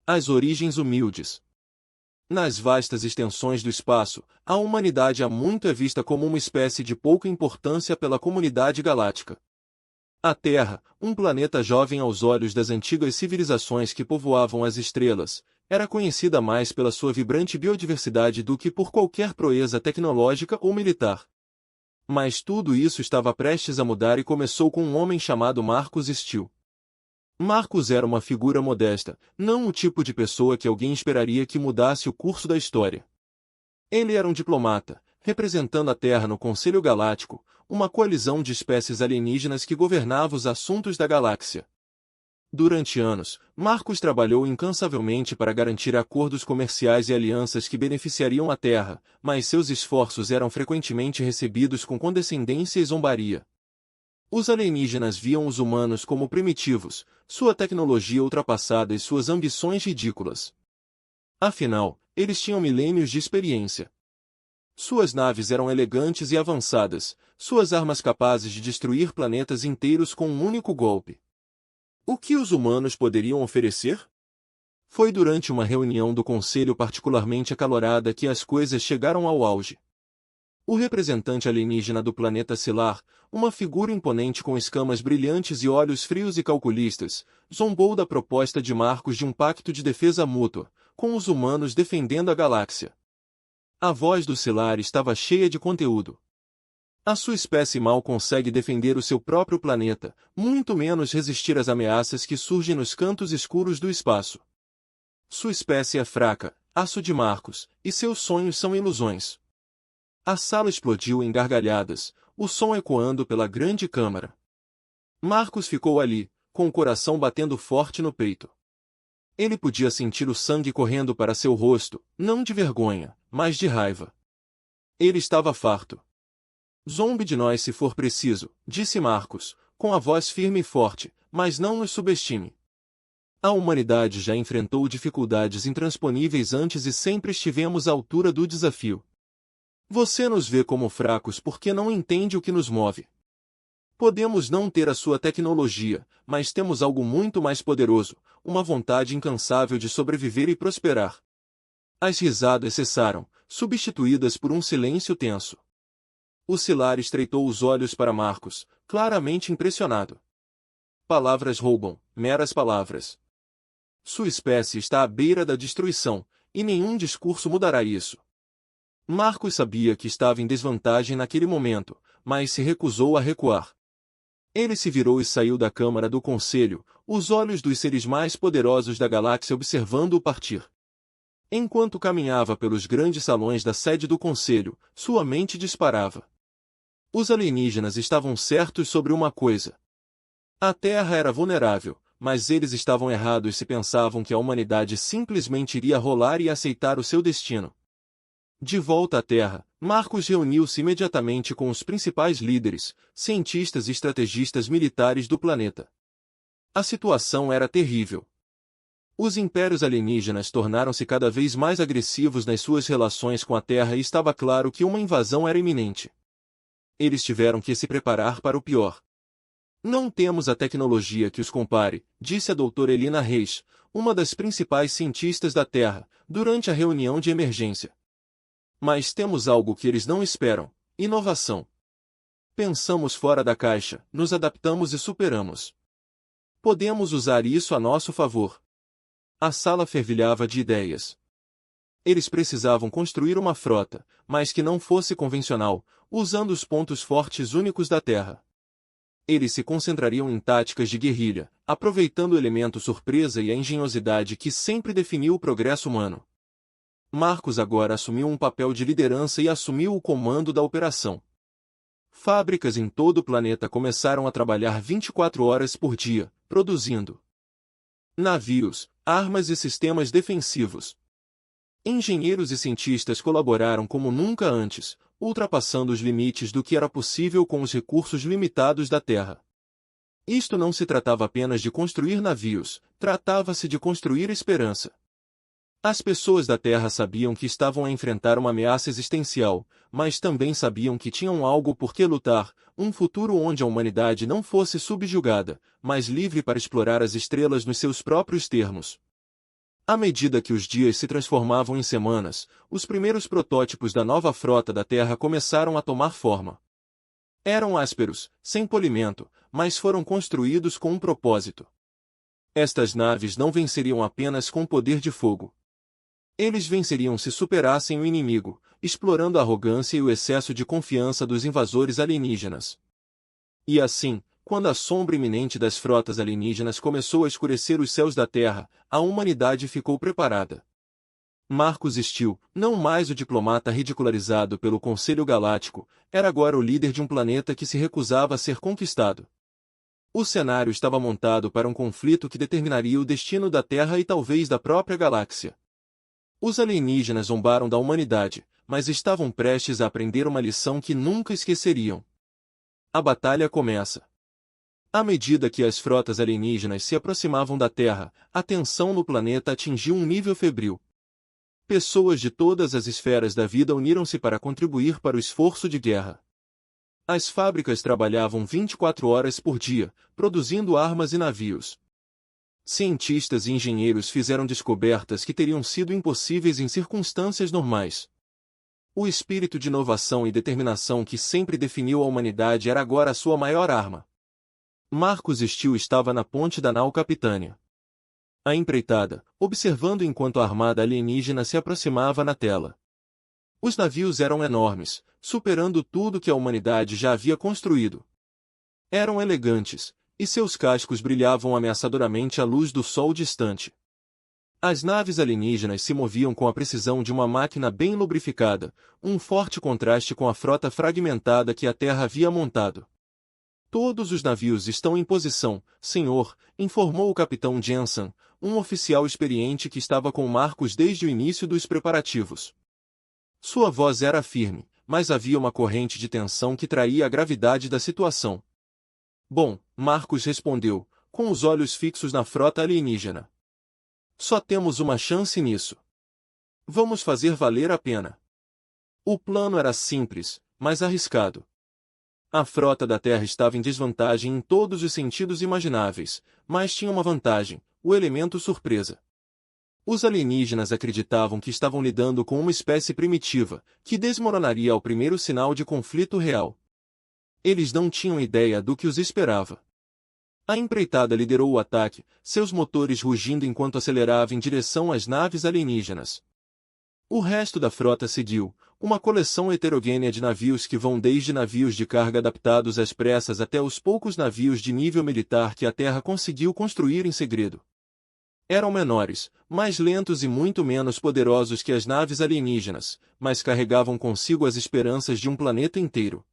As origens humildes. Nas vastas extensões do espaço, a humanidade há muito é vista como uma espécie de pouca importância pela comunidade galáctica. A Terra, um planeta jovem aos olhos das antigas civilizações que povoavam as estrelas, era conhecida mais pela sua vibrante biodiversidade do que por qualquer proeza tecnológica ou militar. Mas tudo isso estava prestes a mudar e começou com um homem chamado Marcus Steele. Marcus era uma figura modesta, não o tipo de pessoa que alguém esperaria que mudasse o curso da história. Ele era um diplomata, representando a Terra no Conselho Galáctico, uma coalizão de espécies alienígenas que governava os assuntos da galáxia. Durante anos, Marcus trabalhou incansavelmente para garantir acordos comerciais e alianças que beneficiariam a Terra, mas seus esforços eram frequentemente recebidos com condescendência e zombaria. Os alienígenas viam os humanos como primitivos, sua tecnologia ultrapassada e suas ambições ridículas. Afinal, eles tinham milênios de experiência. Suas naves eram elegantes e avançadas, suas armas capazes de destruir planetas inteiros com um único golpe. O que os humanos poderiam oferecer? Foi durante uma reunião do Conselho particularmente acalorada que as coisas chegaram ao auge. O representante alienígena do planeta Silar, uma figura imponente com escamas brilhantes e olhos frios e calculistas, zombou da proposta de Marcos de um pacto de defesa mútua, com os humanos defendendo a galáxia. A voz do Silar estava cheia de conteúdo. A sua espécie mal consegue defender o seu próprio planeta, muito menos resistir às ameaças que surgem nos cantos escuros do espaço. Sua espécie é fraca, aço de Marcos, e seus sonhos são ilusões. A sala explodiu em gargalhadas, o som ecoando pela grande câmara. Marcos ficou ali, com o coração batendo forte no peito. Ele podia sentir o sangue correndo para seu rosto, não de vergonha, mas de raiva. Ele estava farto. Zombe de nós se for preciso, disse Marcos, com a voz firme e forte, mas não nos subestime. A humanidade já enfrentou dificuldades intransponíveis antes e sempre estivemos à altura do desafio. Você nos vê como fracos porque não entende o que nos move. Podemos não ter a sua tecnologia, mas temos algo muito mais poderoso, uma vontade incansável de sobreviver e prosperar. As risadas cessaram, substituídas por um silêncio tenso. O Silar estreitou os olhos para Marcos, claramente impressionado. Palavras roubam, meras palavras. Sua espécie está à beira da destruição, e nenhum discurso mudará isso. Marcos sabia que estava em desvantagem naquele momento, mas se recusou a recuar. Ele se virou e saiu da Câmara do Conselho, os olhos dos seres mais poderosos da galáxia observando-o partir. Enquanto caminhava pelos grandes salões da sede do Conselho, sua mente disparava. Os alienígenas estavam certos sobre uma coisa. A Terra era vulnerável, mas eles estavam errados se pensavam que a humanidade simplesmente iria rolar e aceitar o seu destino. De volta à Terra, Marcos reuniu-se imediatamente com os principais líderes, cientistas e estrategistas militares do planeta. A situação era terrível. Os impérios alienígenas tornaram-se cada vez mais agressivos nas suas relações com a Terra e estava claro que uma invasão era iminente. Eles tiveram que se preparar para o pior. Não temos a tecnologia que os compare, disse a doutora Elina Reis, uma das principais cientistas da Terra, durante a reunião de emergência. Mas temos algo que eles não esperam: inovação. Pensamos fora da caixa, nos adaptamos e superamos. Podemos usar isso a nosso favor. A sala fervilhava de ideias. Eles precisavam construir uma frota, mas que não fosse convencional, usando os pontos fortes únicos da Terra. Eles se concentrariam em táticas de guerrilha, aproveitando o elemento surpresa e a engenhosidade que sempre definiu o progresso humano. Marcos agora assumiu um papel de liderança e assumiu o comando da operação. Fábricas em todo o planeta começaram a trabalhar 24 horas por dia, produzindo navios, armas e sistemas defensivos. Engenheiros e cientistas colaboraram como nunca antes, ultrapassando os limites do que era possível com os recursos limitados da Terra. Isto não se tratava apenas de construir navios, tratava-se de construir esperança. As pessoas da Terra sabiam que estavam a enfrentar uma ameaça existencial, mas também sabiam que tinham algo por que lutar, um futuro onde a humanidade não fosse subjugada, mas livre para explorar as estrelas nos seus próprios termos. À medida que os dias se transformavam em semanas, os primeiros protótipos da nova frota da Terra começaram a tomar forma. Eram ásperos, sem polimento, mas foram construídos com um propósito. Estas naves não venceriam apenas com poder de fogo. Eles venceriam se superassem o inimigo, explorando a arrogância e o excesso de confiança dos invasores alienígenas. E assim, quando a sombra iminente das frotas alienígenas começou a escurecer os céus da Terra, a humanidade ficou preparada. Marcus Steele, não mais o diplomata ridicularizado pelo Conselho Galáctico, era agora o líder de um planeta que se recusava a ser conquistado. O cenário estava montado para um conflito que determinaria o destino da Terra e talvez da própria galáxia. Os alienígenas zombaram da humanidade, mas estavam prestes a aprender uma lição que nunca esqueceriam. A batalha começa. À medida que as frotas alienígenas se aproximavam da Terra, a tensão no planeta atingiu um nível febril. Pessoas de todas as esferas da vida uniram-se para contribuir para o esforço de guerra. As fábricas trabalhavam 24 horas por dia, produzindo armas e navios. Cientistas e engenheiros fizeram descobertas que teriam sido impossíveis em circunstâncias normais. O espírito de inovação e determinação que sempre definiu a humanidade era agora a sua maior arma. Marcus Steele estava na ponte da nau Capitânia. A empreitada, observando enquanto a armada alienígena se aproximava na tela. Os navios eram enormes, superando tudo que a humanidade já havia construído. Eram elegantes, e seus cascos brilhavam ameaçadoramente à luz do sol distante. As naves alienígenas se moviam com a precisão de uma máquina bem lubrificada, um forte contraste com a frota fragmentada que a Terra havia montado. Todos os navios estão em posição, senhor, informou o capitão Jensen, um oficial experiente que estava com Marcus desde o início dos preparativos. Sua voz era firme, mas havia uma corrente de tensão que traía a gravidade da situação. Bom, Marcus respondeu, com os olhos fixos na frota alienígena. Só temos uma chance nisso. Vamos fazer valer a pena. O plano era simples, mas arriscado. A frota da Terra estava em desvantagem em todos os sentidos imagináveis, mas tinha uma vantagem, o elemento surpresa. Os alienígenas acreditavam que estavam lidando com uma espécie primitiva, que desmoronaria ao primeiro sinal de conflito real. Eles não tinham ideia do que os esperava. A empreitada liderou o ataque, seus motores rugindo enquanto acelerava em direção às naves alienígenas. O resto da frota seguiu, uma coleção heterogênea de navios que vão desde navios de carga adaptados às pressas até os poucos navios de nível militar que a Terra conseguiu construir em segredo. Eram menores, mais lentos e muito menos poderosos que as naves alienígenas, mas carregavam consigo as esperanças de um planeta inteiro.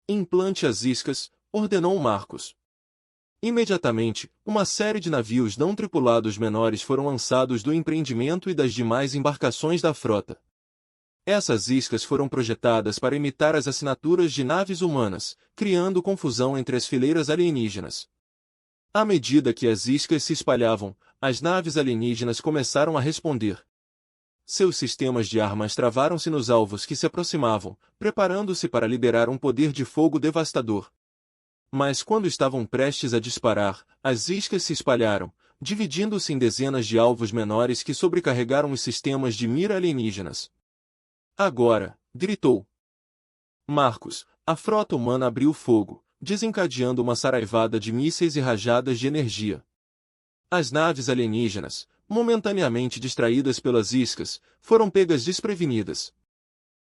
Implante as iscas, ordenou Marcus. Imediatamente, uma série de navios não tripulados menores foram lançados do empreendimento e das demais embarcações da frota. Essas iscas foram projetadas para imitar as assinaturas de naves humanas, criando confusão entre as fileiras alienígenas. À medida que as iscas se espalhavam, as naves alienígenas começaram a responder. Seus sistemas de armas travaram-se nos alvos que se aproximavam, preparando-se para liberar um poder de fogo devastador. Mas quando estavam prestes a disparar, as iscas se espalharam, dividindo-se em dezenas de alvos menores que sobrecarregaram os sistemas de mira alienígenas. Agora, gritou Marcus, a frota humana abriu fogo, desencadeando uma saraivada de mísseis e rajadas de energia. As naves alienígenas, momentaneamente distraídas pelas iscas, foram pegas desprevenidas.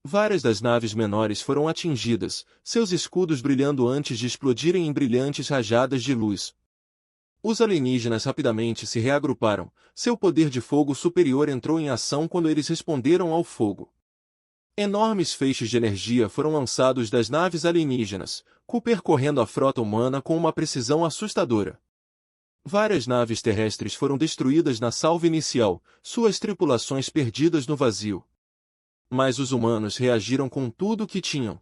Várias das naves menores foram atingidas, seus escudos brilhando antes de explodirem em brilhantes rajadas de luz. Os alienígenas rapidamente se reagruparam, seu poder de fogo superior entrou em ação quando eles responderam ao fogo. Enormes feixes de energia foram lançados das naves alienígenas, percorrendo a frota humana com uma precisão assustadora. Várias naves terrestres foram destruídas na salva inicial, suas tripulações perdidas no vazio. Mas os humanos reagiram com tudo o que tinham.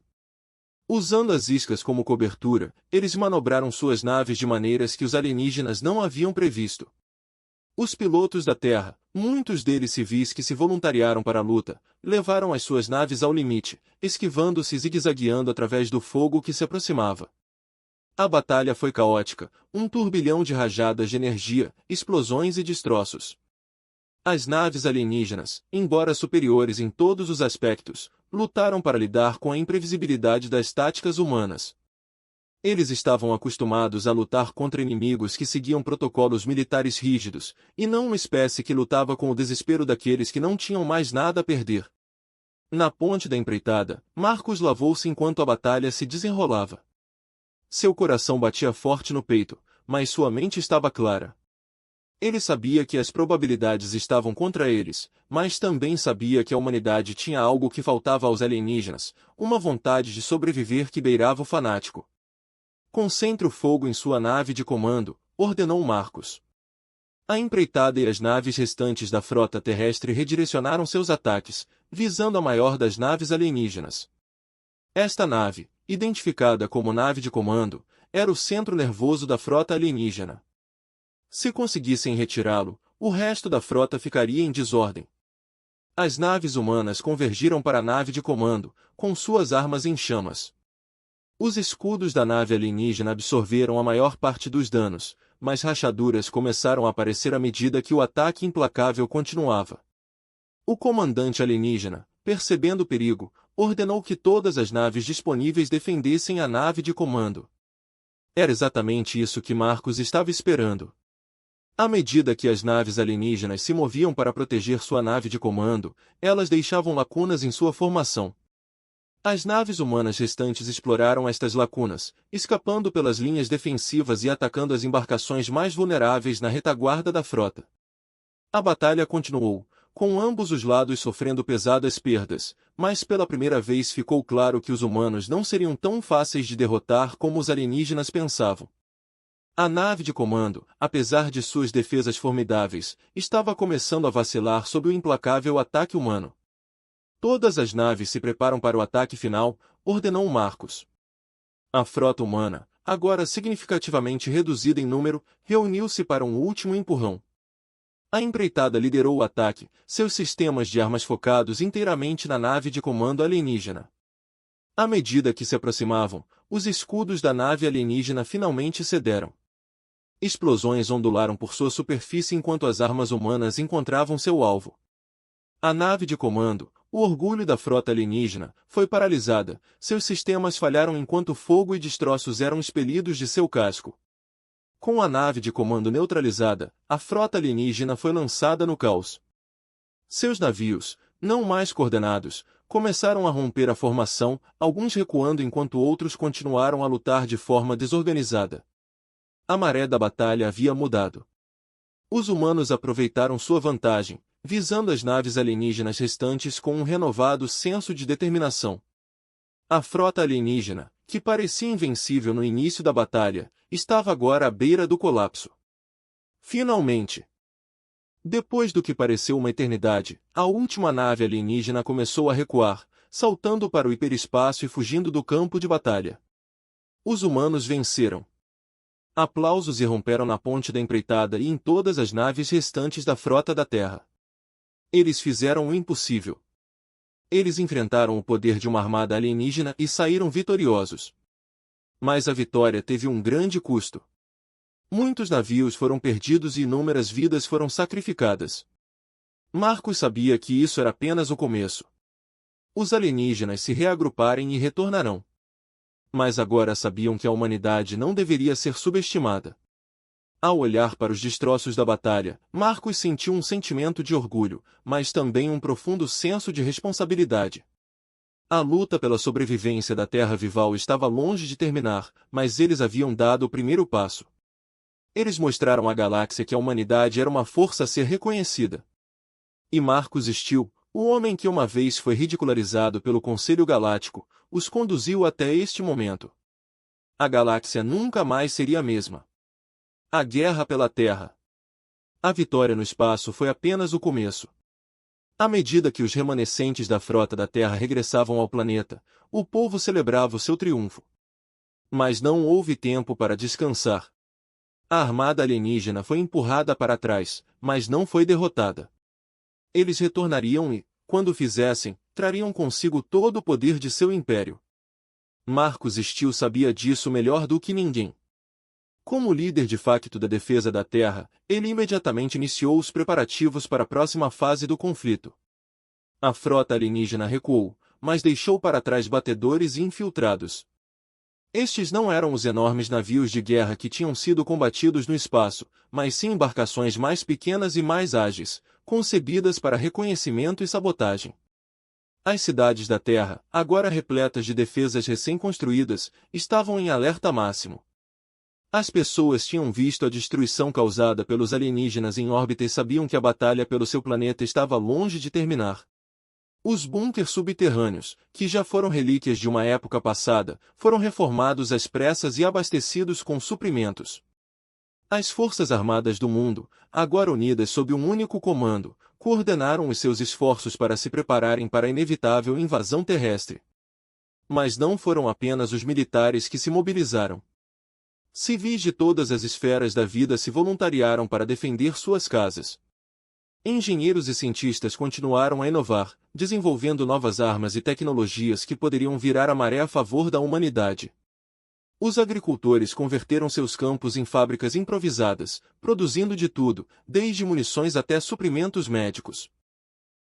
Usando as iscas como cobertura, eles manobraram suas naves de maneiras que os alienígenas não haviam previsto. Os pilotos da Terra, muitos deles civis que se voluntariaram para a luta, levaram as suas naves ao limite, esquivando-se e zigue-zagueando através do fogo que se aproximava. A batalha foi caótica, um turbilhão de rajadas de energia, explosões e destroços. As naves alienígenas, embora superiores em todos os aspectos, lutaram para lidar com a imprevisibilidade das táticas humanas. Eles estavam acostumados a lutar contra inimigos que seguiam protocolos militares rígidos, e não uma espécie que lutava com o desespero daqueles que não tinham mais nada a perder. Na ponte da empreitada, Marcos lavou-se enquanto a batalha se desenrolava. Seu coração batia forte no peito, mas sua mente estava clara. Ele sabia que as probabilidades estavam contra eles, mas também sabia que a humanidade tinha algo que faltava aos alienígenas, uma vontade de sobreviver que beirava o fanático. Concentre o fogo em sua nave de comando, ordenou Marcos. A empreitada e as naves restantes da frota terrestre redirecionaram seus ataques, visando a maior das naves alienígenas. Esta nave, identificada como nave de comando, era o centro nervoso da frota alienígena. Se conseguissem retirá-lo, o resto da frota ficaria em desordem. As naves humanas convergiram para a nave de comando, com suas armas em chamas. Os escudos da nave alienígena absorveram a maior parte dos danos, mas rachaduras começaram a aparecer à medida que o ataque implacável continuava. O comandante alienígena, percebendo o perigo, ordenou que todas as naves disponíveis defendessem a nave de comando. Era exatamente isso que Marcos estava esperando. À medida que as naves alienígenas se moviam para proteger sua nave de comando, elas deixavam lacunas em sua formação. As naves humanas restantes exploraram estas lacunas, escapando pelas linhas defensivas e atacando as embarcações mais vulneráveis na retaguarda da frota. A batalha continuou, com ambos os lados sofrendo pesadas perdas, mas pela primeira vez ficou claro que os humanos não seriam tão fáceis de derrotar como os alienígenas pensavam. A nave de comando, apesar de suas defesas formidáveis, estava começando a vacilar sob o implacável ataque humano. Todas as naves se preparam para o ataque final, ordenou Marcos. A frota humana, agora significativamente reduzida em número, reuniu-se para um último empurrão. A empreitada liderou o ataque, seus sistemas de armas focados inteiramente na nave de comando alienígena. À medida que se aproximavam, os escudos da nave alienígena finalmente cederam. Explosões ondularam por sua superfície enquanto as armas humanas encontravam seu alvo. A nave de comando, o orgulho da frota alienígena, foi paralisada, seus sistemas falharam enquanto fogo e destroços eram expelidos de seu casco. Com a nave de comando neutralizada, a frota alienígena foi lançada no caos. Seus navios, não mais coordenados, começaram a romper a formação, alguns recuando enquanto outros continuaram a lutar de forma desorganizada. A maré da batalha havia mudado. Os humanos aproveitaram sua vantagem, visando as naves alienígenas restantes com um renovado senso de determinação. A frota alienígena, que parecia invencível no início da batalha, estava agora à beira do colapso. Finalmente! Depois do que pareceu uma eternidade, a última nave alienígena começou a recuar, saltando para o hiperespaço e fugindo do campo de batalha. Os humanos venceram. Aplausos irromperam na ponte da empreitada e em todas as naves restantes da frota da Terra. Eles fizeram o impossível. Eles enfrentaram o poder de uma armada alienígena e saíram vitoriosos. Mas a vitória teve um grande custo. Muitos navios foram perdidos e inúmeras vidas foram sacrificadas. Marcos sabia que isso era apenas o começo. Os alienígenas se reagruparem e retornarão. Mas agora sabiam que a humanidade não deveria ser subestimada. Ao olhar para os destroços da batalha, Marcos sentiu um sentimento de orgulho, mas também um profundo senso de responsabilidade. A luta pela sobrevivência da Terra Vival estava longe de terminar, mas eles haviam dado o primeiro passo. Eles mostraram à galáxia que a humanidade era uma força a ser reconhecida. E Marcos Steel, o homem que uma vez foi ridicularizado pelo Conselho Galáctico, os conduziu até este momento. A galáxia nunca mais seria a mesma. A guerra pela Terra. A vitória no espaço foi apenas o começo. À medida que os remanescentes da frota da Terra regressavam ao planeta, o povo celebrava o seu triunfo. Mas não houve tempo para descansar. A armada alienígena foi empurrada para trás, mas não foi derrotada. Eles retornariam e, quando o fizessem, trariam consigo todo o poder de seu império. Marcos Steel sabia disso melhor do que ninguém. Como líder de facto da defesa da Terra, ele imediatamente iniciou os preparativos para a próxima fase do conflito. A frota alienígena recuou, mas deixou para trás batedores e infiltrados. Estes não eram os enormes navios de guerra que tinham sido combatidos no espaço, mas sim embarcações mais pequenas e mais ágeis, concebidas para reconhecimento e sabotagem. As cidades da Terra, agora repletas de defesas recém-construídas, estavam em alerta máximo. As pessoas tinham visto a destruição causada pelos alienígenas em órbita e sabiam que a batalha pelo seu planeta estava longe de terminar. Os bunkers subterrâneos, que já foram relíquias de uma época passada, foram reformados às pressas e abastecidos com suprimentos. As forças armadas do mundo, agora unidas sob um único comando, coordenaram os seus esforços para se prepararem para a inevitável invasão terrestre. Mas não foram apenas os militares que se mobilizaram. Civis de todas as esferas da vida se voluntariaram para defender suas casas. Engenheiros e cientistas continuaram a inovar, desenvolvendo novas armas e tecnologias que poderiam virar a maré a favor da humanidade. Os agricultores converteram seus campos em fábricas improvisadas, produzindo de tudo, desde munições até suprimentos médicos.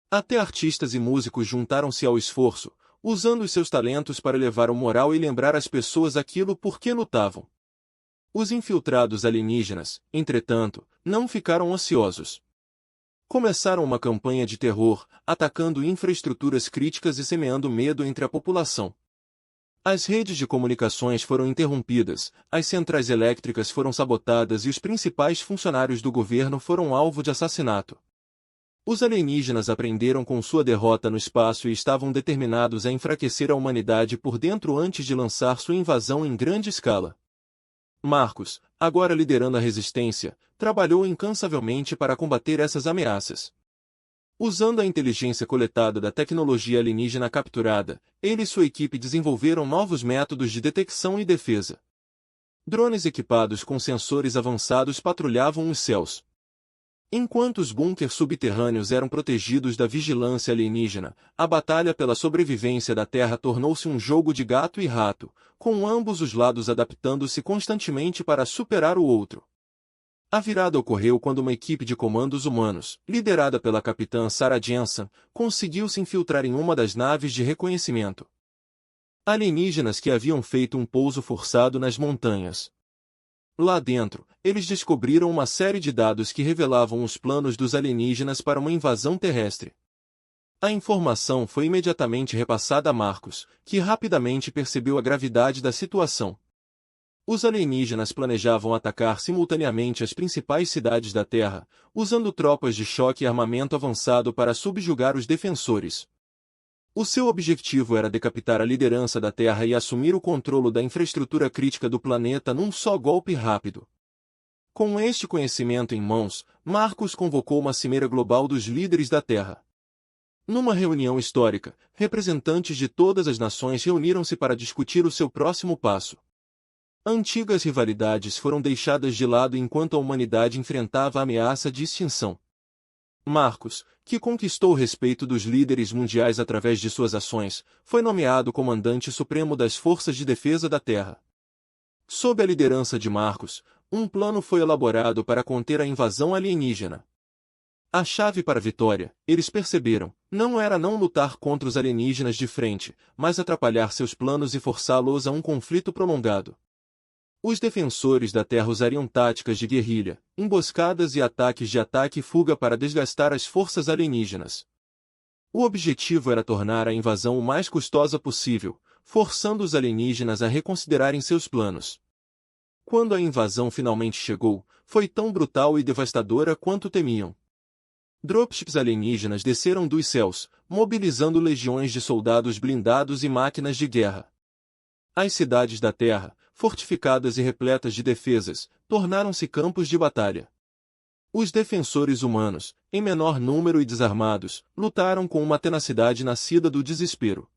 Até artistas e músicos juntaram-se ao esforço, usando os seus talentos para elevar o moral e lembrar às pessoas aquilo por que lutavam. Os infiltrados alienígenas, entretanto, não ficaram ociosos. Começaram uma campanha de terror, atacando infraestruturas críticas e semeando medo entre a população. As redes de comunicações foram interrompidas, as centrais elétricas foram sabotadas e os principais funcionários do governo foram alvo de assassinato. Os alienígenas aprenderam com sua derrota no espaço e estavam determinados a enfraquecer a humanidade por dentro antes de lançar sua invasão em grande escala. Marcos, agora liderando a resistência, trabalhou incansavelmente para combater essas ameaças. Usando a inteligência coletada da tecnologia alienígena capturada, ele e sua equipe desenvolveram novos métodos de detecção e defesa. Drones equipados com sensores avançados patrulhavam os céus. Enquanto os bunkers subterrâneos eram protegidos da vigilância alienígena, a batalha pela sobrevivência da Terra tornou-se um jogo de gato e rato, com ambos os lados adaptando-se constantemente para superar o outro. A virada ocorreu quando uma equipe de comandos humanos, liderada pela capitã Sarah Jensen, conseguiu se infiltrar em uma das naves de reconhecimento. Alienígenas que haviam feito um pouso forçado nas montanhas. Lá dentro, eles descobriram uma série de dados que revelavam os planos dos alienígenas para uma invasão terrestre. A informação foi imediatamente repassada a Marcos, que rapidamente percebeu a gravidade da situação. Os alienígenas planejavam atacar simultaneamente as principais cidades da Terra, usando tropas de choque e armamento avançado para subjugar os defensores. O seu objetivo era decapitar a liderança da Terra e assumir o controle da infraestrutura crítica do planeta num só golpe rápido. Com este conhecimento em mãos, Marcos convocou uma cimeira global dos líderes da Terra. Numa reunião histórica, representantes de todas as nações reuniram-se para discutir o seu próximo passo. Antigas rivalidades foram deixadas de lado enquanto a humanidade enfrentava a ameaça de extinção. Marcos, que conquistou o respeito dos líderes mundiais através de suas ações, foi nomeado comandante supremo das Forças de Defesa da Terra. Sob a liderança de Marcos, um plano foi elaborado para conter a invasão alienígena. A chave para a vitória, eles perceberam, não era não lutar contra os alienígenas de frente, mas atrapalhar seus planos e forçá-los a um conflito prolongado. Os defensores da Terra usariam táticas de guerrilha, emboscadas e ataques de ataque e fuga para desgastar as forças alienígenas. O objetivo era tornar a invasão o mais custosa possível, forçando os alienígenas a reconsiderarem seus planos. Quando a invasão finalmente chegou, foi tão brutal e devastadora quanto temiam. Dropships alienígenas desceram dos céus, mobilizando legiões de soldados blindados e máquinas de guerra. As cidades da Terra, fortificadas e repletas de defesas, tornaram-se campos de batalha. Os defensores humanos, em menor número e desarmados, lutaram com uma tenacidade nascida do desespero.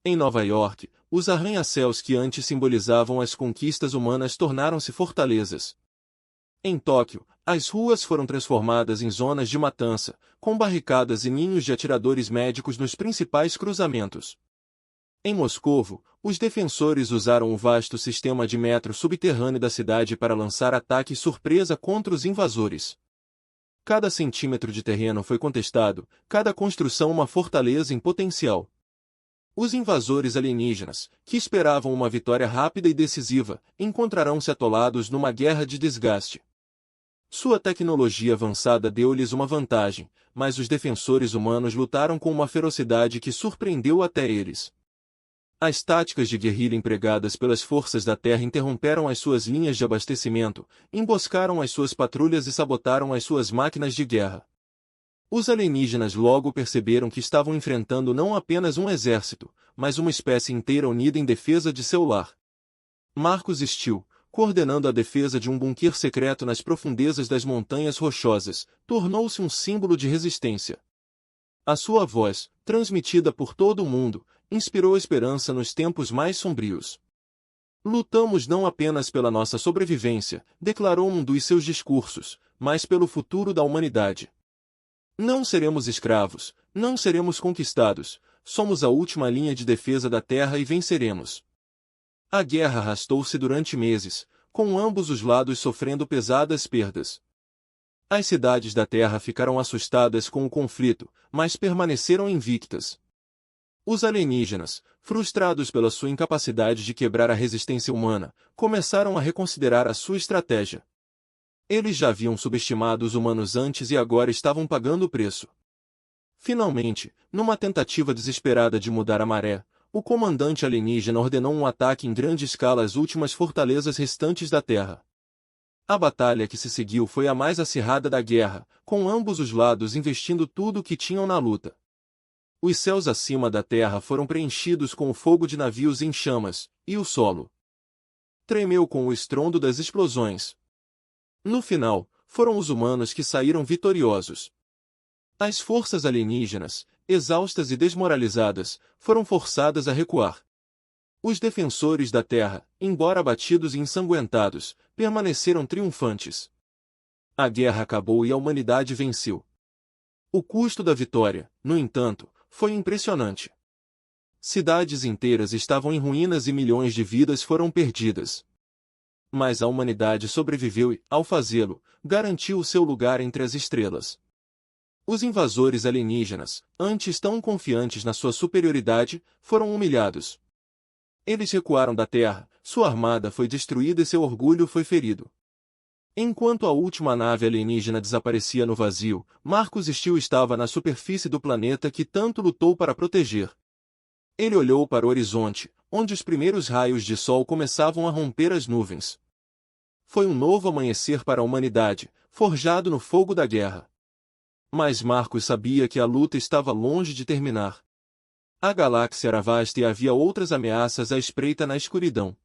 Em Nova York, os arranha-céus que antes simbolizavam as conquistas humanas tornaram-se fortalezas. Em Tóquio, as ruas foram transformadas em zonas de matança, com barricadas e ninhos de atiradores médicos nos principais cruzamentos. Em Moscovo, os defensores usaram o vasto sistema de metro subterrâneo da cidade para lançar ataques surpresa contra os invasores. Cada centímetro de terreno foi contestado, cada construção uma fortaleza em potencial. Os invasores alienígenas, que esperavam uma vitória rápida e decisiva, encontrarão-se atolados numa guerra de desgaste. Sua tecnologia avançada deu-lhes uma vantagem, mas os defensores humanos lutaram com uma ferocidade que surpreendeu até eles. As táticas de guerrilha empregadas pelas forças da Terra interromperam as suas linhas de abastecimento, emboscaram as suas patrulhas e sabotaram as suas máquinas de guerra. Os alienígenas logo perceberam que estavam enfrentando não apenas um exército, mas uma espécie inteira unida em defesa de seu lar. Marcus Steele, coordenando a defesa de um bunker secreto nas profundezas das Montanhas Rochosas, tornou-se um símbolo de resistência. A sua voz, transmitida por todo o mundo, inspirou esperança nos tempos mais sombrios. Lutamos não apenas pela nossa sobrevivência, declarou um dos seus discursos, mas pelo futuro da humanidade. Não seremos escravos, não seremos conquistados, somos a última linha de defesa da Terra e venceremos. A guerra arrastou-se durante meses, com ambos os lados sofrendo pesadas perdas. As cidades da Terra ficaram assustadas com o conflito, mas permaneceram invictas. Os alienígenas, frustrados pela sua incapacidade de quebrar a resistência humana, começaram a reconsiderar a sua estratégia. Eles já haviam subestimado os humanos antes e agora estavam pagando o preço. Finalmente, numa tentativa desesperada de mudar a maré, o comandante alienígena ordenou um ataque em grande escala às últimas fortalezas restantes da Terra. A batalha que se seguiu foi a mais acirrada da guerra, com ambos os lados investindo tudo o que tinham na luta. Os céus acima da terra foram preenchidos com o fogo de navios em chamas, e o solo tremeu com o estrondo das explosões. No final, foram os humanos que saíram vitoriosos. As forças alienígenas, exaustas e desmoralizadas, foram forçadas a recuar. Os defensores da Terra, embora abatidos e ensanguentados, permaneceram triunfantes. A guerra acabou e a humanidade venceu. O custo da vitória, no entanto, foi impressionante. Cidades inteiras estavam em ruínas e milhões de vidas foram perdidas. Mas a humanidade sobreviveu e, ao fazê-lo, garantiu o seu lugar entre as estrelas. Os invasores alienígenas, antes tão confiantes na sua superioridade, foram humilhados. Eles recuaram da Terra, sua armada foi destruída e seu orgulho foi ferido. Enquanto a última nave alienígena desaparecia no vazio, Marcus Steele estava na superfície do planeta que tanto lutou para proteger. Ele olhou para o horizonte, onde os primeiros raios de sol começavam a romper as nuvens. Foi um novo amanhecer para a humanidade, forjado no fogo da guerra. Mas Marcus sabia que a luta estava longe de terminar. A galáxia era vasta e havia outras ameaças à espreita na escuridão.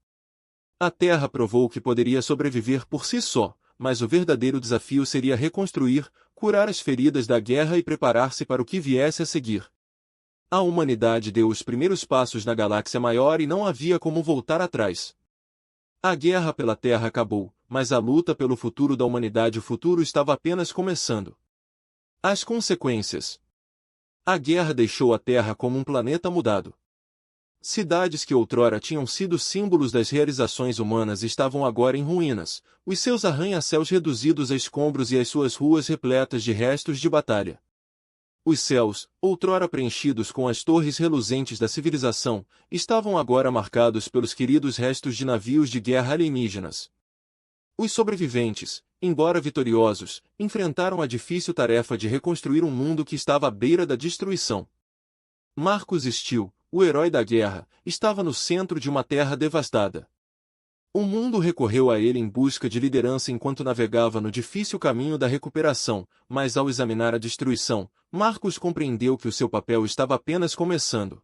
A Terra provou que poderia sobreviver por si só, mas o verdadeiro desafio seria reconstruir, curar as feridas da guerra e preparar-se para o que viesse a seguir. A humanidade deu os primeiros passos na galáxia maior e não havia como voltar atrás. A guerra pela Terra acabou, mas a luta pelo futuro da humanidade o futuro estava apenas começando. As consequências. A guerra deixou a Terra como um planeta mudado. Cidades que outrora tinham sido símbolos das realizações humanas estavam agora em ruínas, os seus arranha-céus reduzidos a escombros e as suas ruas repletas de restos de batalha. Os céus, outrora preenchidos com as torres reluzentes da civilização, estavam agora marcados pelos queridos restos de navios de guerra alienígenas. Os sobreviventes, embora vitoriosos, enfrentaram a difícil tarefa de reconstruir um mundo que estava à beira da destruição. Marcus Steele, o herói da guerra, estava no centro de uma terra devastada. O mundo recorreu a ele em busca de liderança enquanto navegava no difícil caminho da recuperação, mas ao examinar a destruição, Marcus compreendeu que o seu papel estava apenas começando.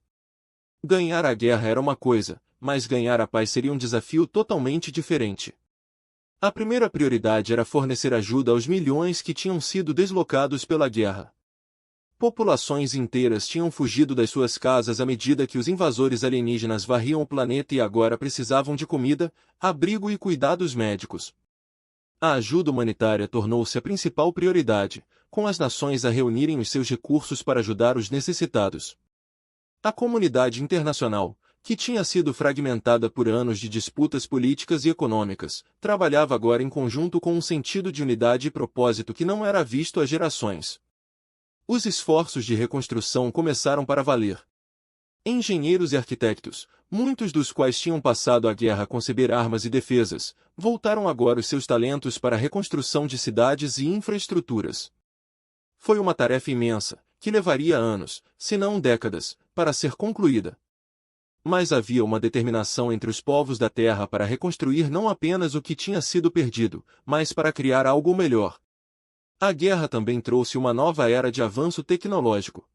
Ganhar a guerra era uma coisa, mas ganhar a paz seria um desafio totalmente diferente. A primeira prioridade era fornecer ajuda aos milhões que tinham sido deslocados pela guerra. Populações inteiras tinham fugido das suas casas à medida que os invasores alienígenas varriam o planeta e agora precisavam de comida, abrigo e cuidados médicos. A ajuda humanitária tornou-se a principal prioridade, com as nações a reunirem os seus recursos para ajudar os necessitados. A comunidade internacional, que tinha sido fragmentada por anos de disputas políticas e econômicas, trabalhava agora em conjunto com um sentido de unidade e propósito que não era visto há gerações. Os esforços de reconstrução começaram para valer. Engenheiros e arquitetos, muitos dos quais tinham passado a guerra a conceber armas e defesas, voltaram agora os seus talentos para a reconstrução de cidades e infraestruturas. Foi uma tarefa imensa, que levaria anos, se não décadas, para ser concluída. Mas havia uma determinação entre os povos da terra para reconstruir não apenas o que tinha sido perdido, mas para criar algo melhor. A guerra também trouxe uma nova era de avanço tecnológico.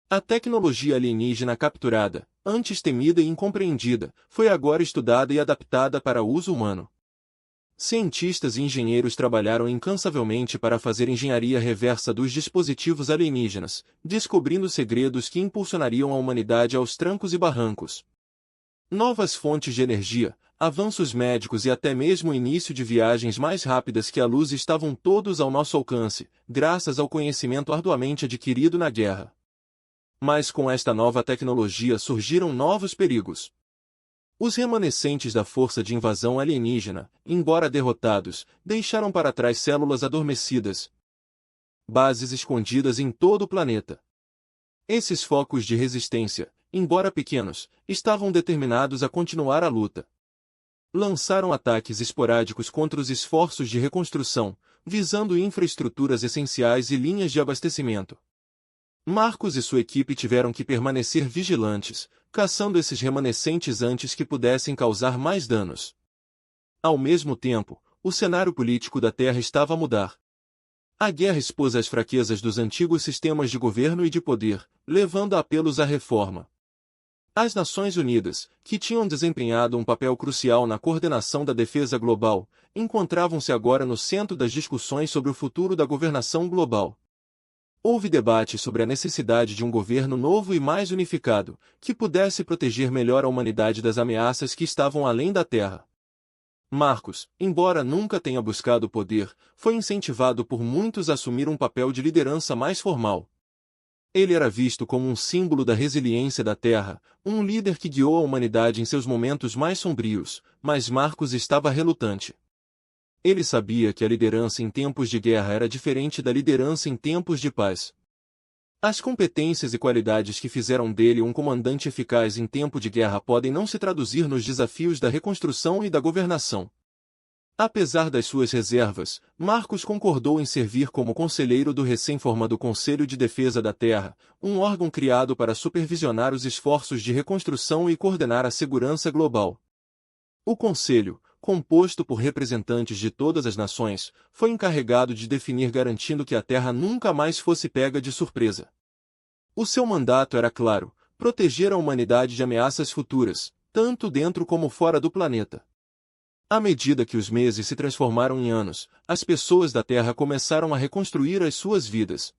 A tecnologia alienígena capturada, antes temida e incompreendida, foi agora estudada e adaptada para uso humano. Cientistas e engenheiros trabalharam incansavelmente para fazer engenharia reversa dos dispositivos alienígenas, descobrindo segredos que impulsionariam a humanidade aos trancos e barrancos. Novas fontes de energia, avanços médicos e até mesmo o início de viagens mais rápidas que a luz estavam todos ao nosso alcance, graças ao conhecimento arduamente adquirido na guerra. Mas com esta nova tecnologia surgiram novos perigos. Os remanescentes da força de invasão alienígena, embora derrotados, deixaram para trás células adormecidas, bases escondidas em todo o planeta. Esses focos de resistência, embora pequenos, estavam determinados a continuar a luta. Lançaram ataques esporádicos contra os esforços de reconstrução, visando infraestruturas essenciais e linhas de abastecimento. Marcos e sua equipe tiveram que permanecer vigilantes, caçando esses remanescentes antes que pudessem causar mais danos. Ao mesmo tempo, o cenário político da Terra estava a mudar. A guerra expôs as fraquezas dos antigos sistemas de governo e de poder, levando a apelos à reforma. As Nações Unidas, que tinham desempenhado um papel crucial na coordenação da defesa global, encontravam-se agora no centro das discussões sobre o futuro da governação global. Houve debate sobre a necessidade de um governo novo e mais unificado, que pudesse proteger melhor a humanidade das ameaças que estavam além da Terra. Marcos, embora nunca tenha buscado poder, foi incentivado por muitos a assumir um papel de liderança mais formal. Ele era visto como um símbolo da resiliência da Terra, um líder que guiou a humanidade em seus momentos mais sombrios, mas Marcos estava relutante. Ele sabia que a liderança em tempos de guerra era diferente da liderança em tempos de paz. As competências e qualidades que fizeram dele um comandante eficaz em tempo de guerra podem não se traduzir nos desafios da reconstrução e da governação. Apesar das suas reservas, Marcos concordou em servir como conselheiro do recém-formado Conselho de Defesa da Terra, um órgão criado para supervisionar os esforços de reconstrução e coordenar a segurança global. O Conselho, composto por representantes de todas as nações, foi encarregado de definir garantindo que a Terra nunca mais fosse pega de surpresa. O seu mandato era claro: proteger a humanidade de ameaças futuras, tanto dentro como fora do planeta. À medida que os meses se transformaram em anos, as pessoas da Terra começaram a reconstruir as suas vidas.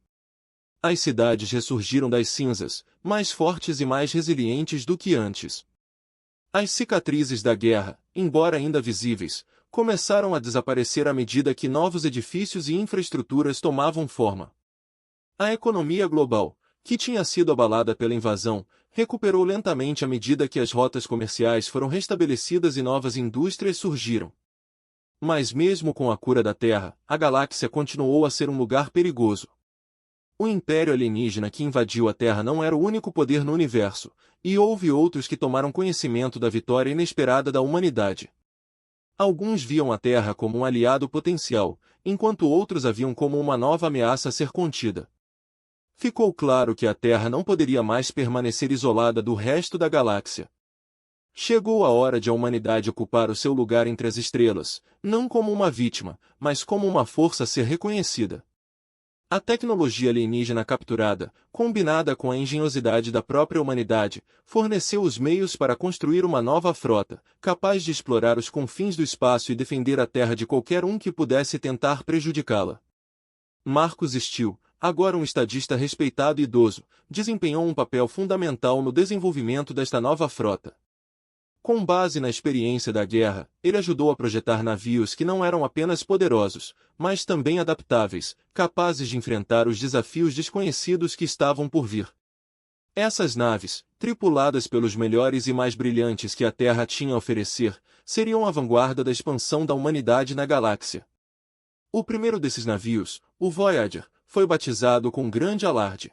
As cidades ressurgiram das cinzas, mais fortes e mais resilientes do que antes. As cicatrizes da guerra, embora ainda visíveis, começaram a desaparecer à medida que novos edifícios e infraestruturas tomavam forma. A economia global, que tinha sido abalada pela invasão, recuperou lentamente à medida que as rotas comerciais foram restabelecidas e novas indústrias surgiram. Mas mesmo com a cura da Terra, a galáxia continuou a ser um lugar perigoso. O Império Alienígena que invadiu a Terra não era o único poder no universo, e houve outros que tomaram conhecimento da vitória inesperada da humanidade. Alguns viam a Terra como um aliado potencial, enquanto outros a viam como uma nova ameaça a ser contida. Ficou claro que a Terra não poderia mais permanecer isolada do resto da galáxia. Chegou a hora de a humanidade ocupar o seu lugar entre as estrelas, não como uma vítima, mas como uma força a ser reconhecida. A tecnologia alienígena capturada, combinada com a engenhosidade da própria humanidade, forneceu os meios para construir uma nova frota, capaz de explorar os confins do espaço e defender a Terra de qualquer um que pudesse tentar prejudicá-la. Marcos Steele, agora um estadista respeitado e idoso, desempenhou um papel fundamental no desenvolvimento desta nova frota. Com base na experiência da guerra, ele ajudou a projetar navios que não eram apenas poderosos, mas também adaptáveis, capazes de enfrentar os desafios desconhecidos que estavam por vir. Essas naves, tripuladas pelos melhores e mais brilhantes que a Terra tinha a oferecer, seriam a vanguarda da expansão da humanidade na galáxia. O primeiro desses navios, o Voyager, foi batizado com grande alarde.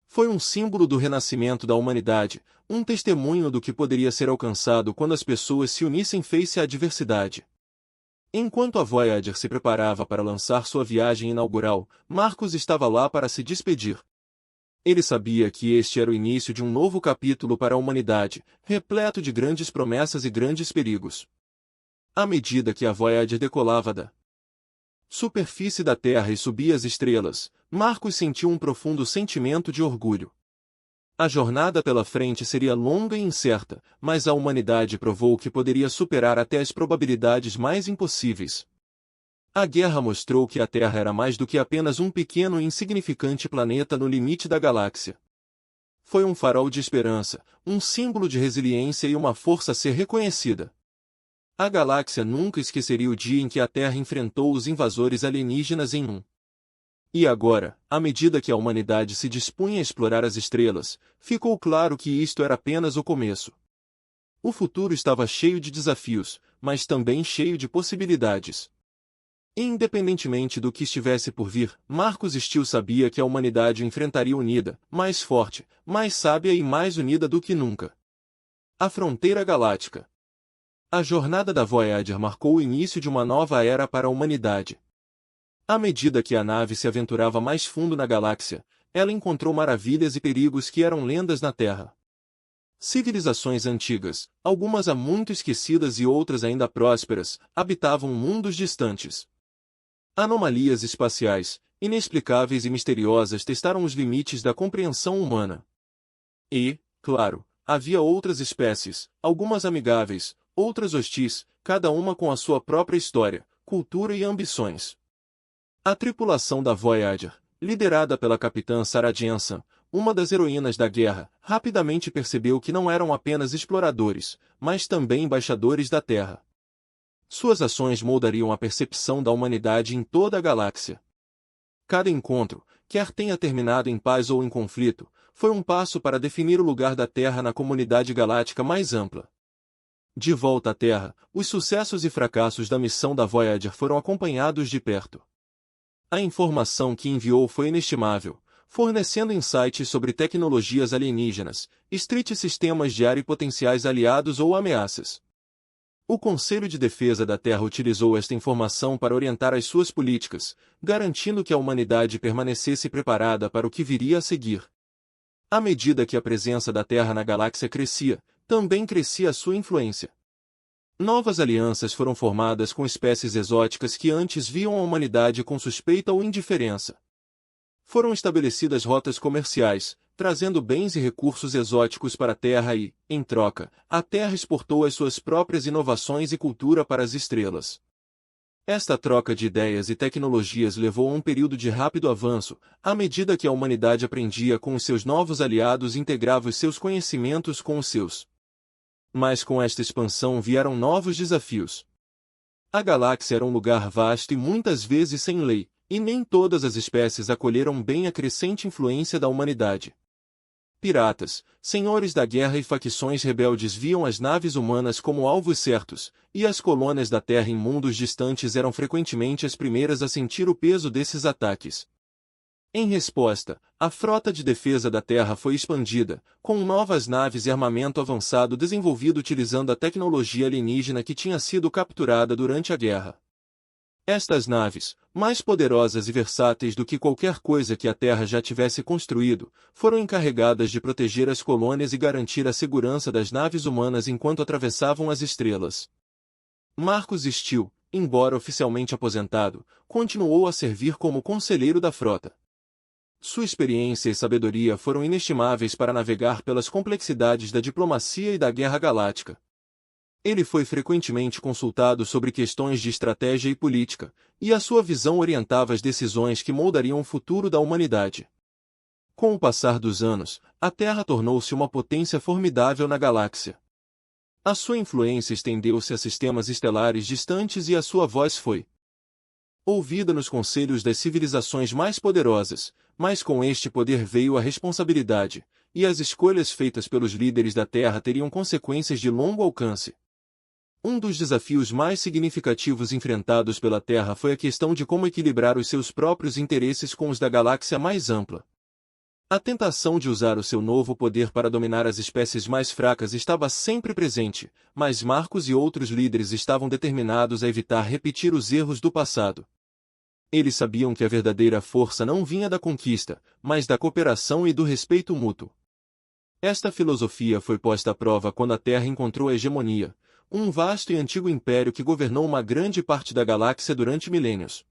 Foi um símbolo do renascimento da humanidade, um testemunho do que poderia ser alcançado quando as pessoas se unissem face à adversidade. Enquanto a Voyager se preparava para lançar sua viagem inaugural, Marcos estava lá para se despedir. Ele sabia que este era o início de um novo capítulo para a humanidade, repleto de grandes promessas e grandes perigos. À medida que a Voyager decolava da superfície da Terra e subia as estrelas, Marcos sentiu um profundo sentimento de orgulho. A jornada pela frente seria longa e incerta, mas a humanidade provou que poderia superar até as probabilidades mais impossíveis. A guerra mostrou que a Terra era mais do que apenas um pequeno e insignificante planeta no limite da galáxia. Foi um farol de esperança, um símbolo de resiliência e uma força a ser reconhecida. A galáxia nunca esqueceria o dia em que a Terra enfrentou os invasores alienígenas em um. E agora, à medida que a humanidade se dispunha a explorar as estrelas, ficou claro que isto era apenas o começo. O futuro estava cheio de desafios, mas também cheio de possibilidades. Independentemente do que estivesse por vir, Marcos Steele sabia que a humanidade o enfrentaria unida, mais forte, mais sábia e mais unida do que nunca. A fronteira galáctica. A jornada da Voyager marcou o início de uma nova era para a humanidade. À medida que a nave se aventurava mais fundo na galáxia, ela encontrou maravilhas e perigos que eram lendas na Terra. Civilizações antigas, algumas há muito esquecidas e outras ainda prósperas, habitavam mundos distantes. Anomalias espaciais, inexplicáveis e misteriosas testaram os limites da compreensão humana. E, claro, havia outras espécies, algumas amigáveis, outras hostis, cada uma com a sua própria história, cultura e ambições. A tripulação da Voyager, liderada pela capitã Sarah Jensen, uma das heroínas da guerra, rapidamente percebeu que não eram apenas exploradores, mas também embaixadores da Terra. Suas ações moldariam a percepção da humanidade em toda a galáxia. Cada encontro, quer tenha terminado em paz ou em conflito, foi um passo para definir o lugar da Terra na comunidade galáctica mais ampla. De volta à Terra, os sucessos e fracassos da missão da Voyager foram acompanhados de perto. A informação que enviou foi inestimável, fornecendo insights sobre tecnologias alienígenas, sistemas de ar e potenciais aliados ou ameaças. O Conselho de Defesa da Terra utilizou esta informação para orientar as suas políticas, garantindo que a humanidade permanecesse preparada para o que viria a seguir. À medida que a presença da Terra na galáxia crescia, também crescia a sua influência. Novas alianças foram formadas com espécies exóticas que antes viam a humanidade com suspeita ou indiferença. Foram estabelecidas rotas comerciais, trazendo bens e recursos exóticos para a Terra e, em troca, a Terra exportou as suas próprias inovações e cultura para as estrelas. Esta troca de ideias e tecnologias levou a um período de rápido avanço, à medida que a humanidade aprendia com os seus novos aliados e integrava os seus conhecimentos com os seus. Mas com esta expansão vieram novos desafios. A galáxia era um lugar vasto e muitas vezes sem lei, e nem todas as espécies acolheram bem a crescente influência da humanidade. Piratas, senhores da guerra e facções rebeldes viam as naves humanas como alvos certos, e as colônias da Terra em mundos distantes eram frequentemente as primeiras a sentir o peso desses ataques. Em resposta, a frota de defesa da Terra foi expandida, com novas naves e armamento avançado desenvolvido utilizando a tecnologia alienígena que tinha sido capturada durante a guerra. Estas naves, mais poderosas e versáteis do que qualquer coisa que a Terra já tivesse construído, foram encarregadas de proteger as colônias e garantir a segurança das naves humanas enquanto atravessavam as estrelas. Marcos Steele, embora oficialmente aposentado, continuou a servir como conselheiro da frota. Sua experiência e sabedoria foram inestimáveis para navegar pelas complexidades da diplomacia e da guerra galáctica. Ele foi frequentemente consultado sobre questões de estratégia e política, e a sua visão orientava as decisões que moldariam o futuro da humanidade. Com o passar dos anos, a Terra tornou-se uma potência formidável na galáxia. A sua influência estendeu-se a sistemas estelares distantes e a sua voz foi ouvida nos conselhos das civilizações mais poderosas, mas com este poder veio a responsabilidade, e as escolhas feitas pelos líderes da Terra teriam consequências de longo alcance. Um dos desafios mais significativos enfrentados pela Terra foi a questão de como equilibrar os seus próprios interesses com os da galáxia mais ampla. A tentação de usar o seu novo poder para dominar as espécies mais fracas estava sempre presente, mas Marcos e outros líderes estavam determinados a evitar repetir os erros do passado. Eles sabiam que a verdadeira força não vinha da conquista, mas da cooperação e do respeito mútuo. Esta filosofia foi posta à prova quando a Terra encontrou a hegemonia, um vasto e antigo império que governou uma grande parte da galáxia durante milênios.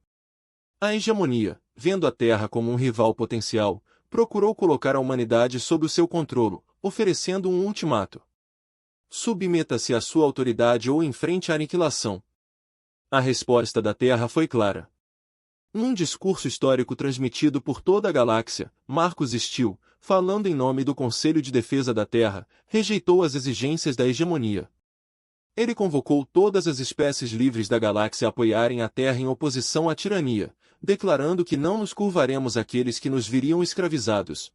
A hegemonia, vendo a Terra como um rival potencial, procurou colocar a humanidade sob o seu controle, oferecendo um ultimato. Submeta-se à sua autoridade ou enfrente a aniquilação. A resposta da Terra foi clara. Num discurso histórico transmitido por toda a galáxia, Marcus Steele, falando em nome do Conselho de Defesa da Terra, rejeitou as exigências da hegemonia. Ele convocou todas as espécies livres da galáxia a apoiarem a Terra em oposição à tirania, declarando que não nos curvaremos àqueles que nos viriam escravizados.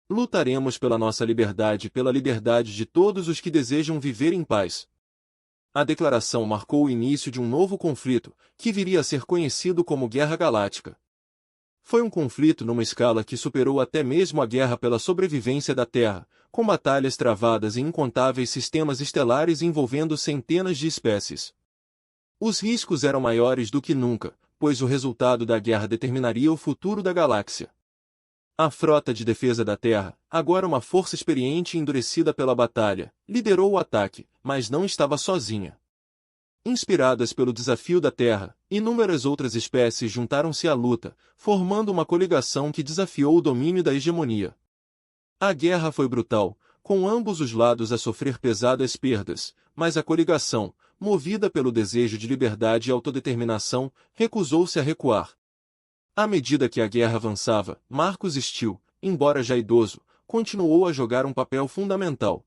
Lutaremos pela nossa liberdade e pela liberdade de todos os que desejam viver em paz. A declaração marcou o início de um novo conflito, que viria a ser conhecido como Guerra Galáctica. Foi um conflito numa escala que superou até mesmo a guerra pela sobrevivência da Terra, com batalhas travadas em incontáveis sistemas estelares envolvendo centenas de espécies. Os riscos eram maiores do que nunca, pois o resultado da guerra determinaria o futuro da galáxia. A Frota de Defesa da Terra, agora uma força experiente e endurecida pela batalha, liderou o ataque, mas não estava sozinha. Inspiradas pelo desafio da Terra, inúmeras outras espécies juntaram-se à luta, formando uma coligação que desafiou o domínio da hegemonia. A guerra foi brutal, com ambos os lados a sofrer pesadas perdas, mas a coligação, movida pelo desejo de liberdade e autodeterminação, recusou-se a recuar. À medida que a guerra avançava, Marcus Steele, embora já idoso, continuou a jogar um papel fundamental.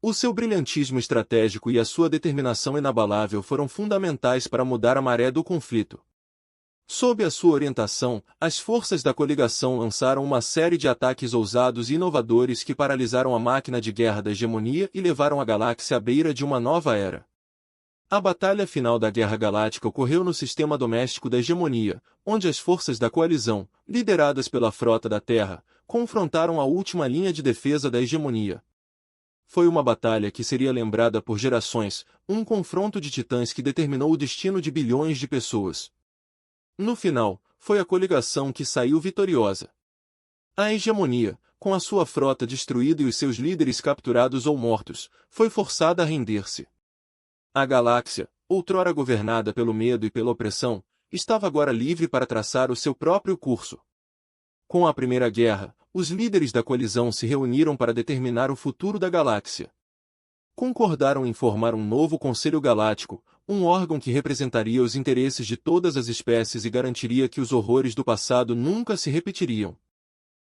O seu brilhantismo estratégico e a sua determinação inabalável foram fundamentais para mudar a maré do conflito. Sob a sua orientação, as forças da coligação lançaram uma série de ataques ousados e inovadores que paralisaram a máquina de guerra da hegemonia e levaram a galáxia à beira de uma nova era. A batalha final da Guerra Galáctica ocorreu no sistema doméstico da hegemonia, onde as forças da coalizão, lideradas pela Frota da Terra, confrontaram a última linha de defesa da hegemonia. Foi uma batalha que seria lembrada por gerações, um confronto de titãs que determinou o destino de bilhões de pessoas. No final, foi a coligação que saiu vitoriosa. A hegemonia, com a sua frota destruída e os seus líderes capturados ou mortos, foi forçada a render-se. A galáxia, outrora governada pelo medo e pela opressão, estava agora livre para traçar o seu próprio curso. Com a Primeira Guerra, os líderes da coalizão se reuniram para determinar o futuro da galáxia. Concordaram em formar um novo Conselho Galáctico, um órgão que representaria os interesses de todas as espécies e garantiria que os horrores do passado nunca se repetiriam.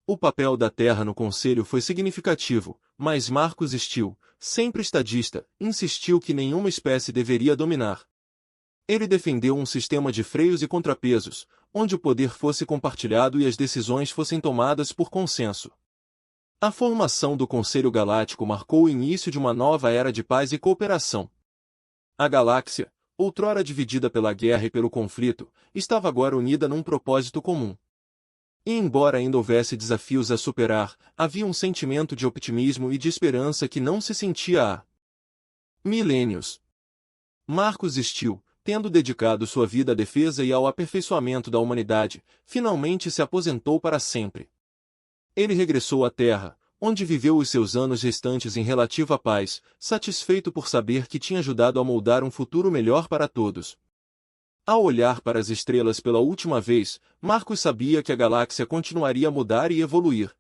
O papel da Terra no Conselho foi significativo, mas Marcus Steele, sempre estadista, insistiu que nenhuma espécie deveria dominar. Ele defendeu um sistema de freios e contrapesos, onde o poder fosse compartilhado e as decisões fossem tomadas por consenso. A formação do Conselho Galáctico marcou o início de uma nova era de paz e cooperação. A galáxia, outrora dividida pela guerra e pelo conflito, estava agora unida num propósito comum. E embora ainda houvesse desafios a superar, havia um sentimento de optimismo e de esperança que não se sentia há milênios. Marcus Steele, tendo dedicado sua vida à defesa e ao aperfeiçoamento da humanidade, finalmente se aposentou para sempre. Ele regressou à Terra, onde viveu os seus anos restantes em relativa paz, satisfeito por saber que tinha ajudado a moldar um futuro melhor para todos. Ao olhar para as estrelas pela última vez, Marcus sabia que a galáxia continuaria a mudar e evoluir.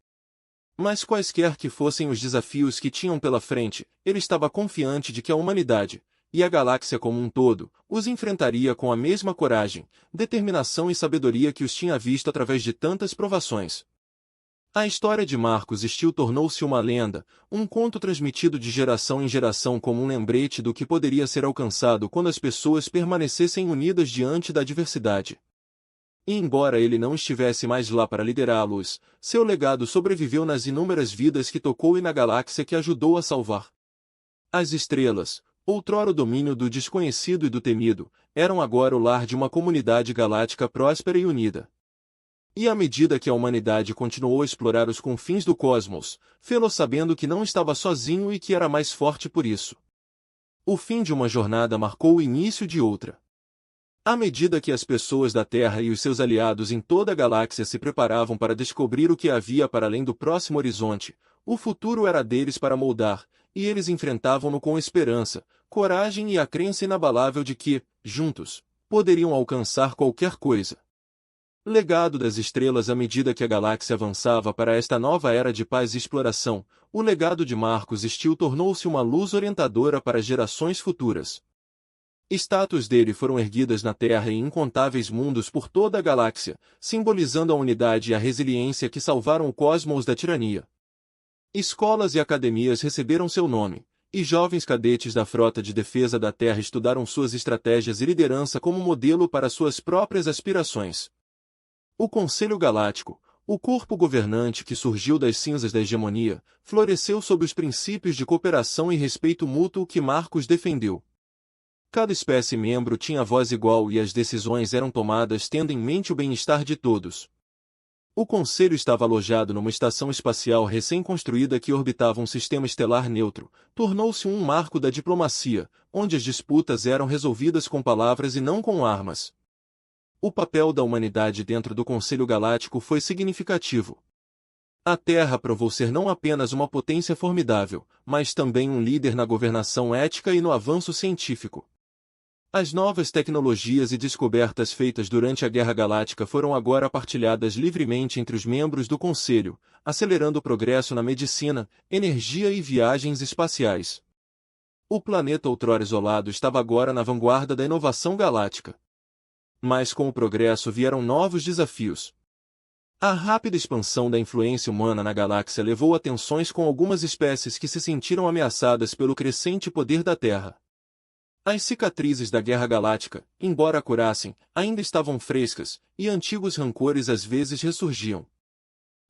Mas quaisquer que fossem os desafios que tinham pela frente, ele estava confiante de que a humanidade, e a galáxia como um todo, os enfrentaria com a mesma coragem, determinação e sabedoria que os tinha visto através de tantas provações. A história de Marcus Steele tornou-se uma lenda, um conto transmitido de geração em geração como um lembrete do que poderia ser alcançado quando as pessoas permanecessem unidas diante da adversidade. E embora ele não estivesse mais lá para liderar a luz, seu legado sobreviveu nas inúmeras vidas que tocou e na galáxia que ajudou a salvar. As estrelas, outrora o domínio do desconhecido e do temido, eram agora o lar de uma comunidade galáctica próspera e unida. E à medida que a humanidade continuou a explorar os confins do cosmos, fê-lo sabendo que não estava sozinho e que era mais forte por isso. O fim de uma jornada marcou o início de outra. À medida que as pessoas da Terra e os seus aliados em toda a galáxia se preparavam para descobrir o que havia para além do próximo horizonte, o futuro era deles para moldar, e eles enfrentavam-no com esperança, coragem e a crença inabalável de que, juntos, poderiam alcançar qualquer coisa. Legado das estrelas. À medida que a galáxia avançava para esta nova era de paz e exploração, o legado de Marcos Steele tornou-se uma luz orientadora para gerações futuras. Estátuas dele foram erguidas na Terra e em incontáveis mundos por toda a galáxia, simbolizando a unidade e a resiliência que salvaram o cosmos da tirania. Escolas e academias receberam seu nome, e jovens cadetes da Frota de Defesa da Terra estudaram suas estratégias e liderança como modelo para suas próprias aspirações. O Conselho Galáctico, o corpo governante que surgiu das cinzas da hegemonia, floresceu sob os princípios de cooperação e respeito mútuo que Marcos defendeu. Cada espécie-membro tinha voz igual e as decisões eram tomadas tendo em mente o bem-estar de todos. O Conselho estava alojado numa estação espacial recém-construída que orbitava um sistema estelar neutro, tornou-se um marco da diplomacia, onde as disputas eram resolvidas com palavras e não com armas. O papel da humanidade dentro do Conselho Galáctico foi significativo. A Terra provou ser não apenas uma potência formidável, mas também um líder na governação ética e no avanço científico. As novas tecnologias e descobertas feitas durante a Guerra Galáctica foram agora partilhadas livremente entre os membros do Conselho, acelerando o progresso na medicina, energia e viagens espaciais. O planeta outrora isolado estava agora na vanguarda da inovação galáctica. Mas com o progresso vieram novos desafios. A rápida expansão da influência humana na galáxia levou a tensões com algumas espécies que se sentiram ameaçadas pelo crescente poder da Terra. As cicatrizes da Guerra Galáctica, embora curassem, ainda estavam frescas, e antigos rancores às vezes ressurgiam.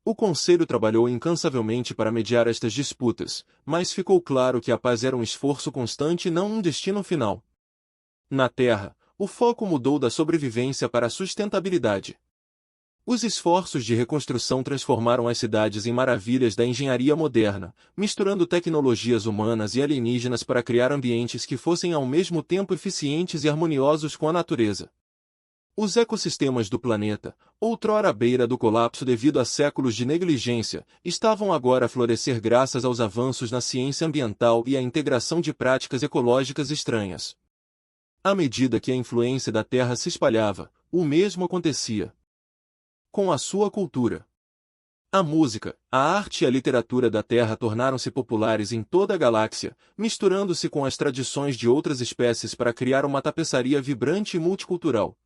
O Conselho trabalhou incansavelmente para mediar estas disputas, mas ficou claro que a paz era um esforço constante e não um destino final. Na Terra, o foco mudou da sobrevivência para a sustentabilidade. Os esforços de reconstrução transformaram as cidades em maravilhas da engenharia moderna, misturando tecnologias humanas e alienígenas para criar ambientes que fossem ao mesmo tempo eficientes e harmoniosos com a natureza. Os ecossistemas do planeta, outrora à beira do colapso devido a séculos de negligência, estavam agora a florescer graças aos avanços na ciência ambiental e à integração de práticas ecológicas estranhas. À medida que a influência da Terra se espalhava, o mesmo acontecia com a sua cultura. A música, a arte e a literatura da Terra tornaram-se populares em toda a galáxia, misturando-se com as tradições de outras espécies para criar uma tapeçaria vibrante e multicultural.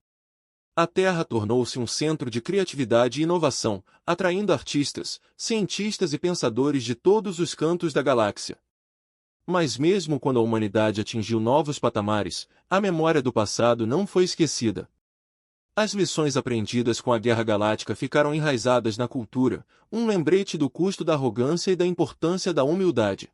A Terra tornou-se um centro de criatividade e inovação, atraindo artistas, cientistas e pensadores de todos os cantos da galáxia. Mas mesmo quando a humanidade atingiu novos patamares, a memória do passado não foi esquecida. As lições aprendidas com a Guerra Galáctica ficaram enraizadas na cultura, um lembrete do custo da arrogância e da importância da humildade.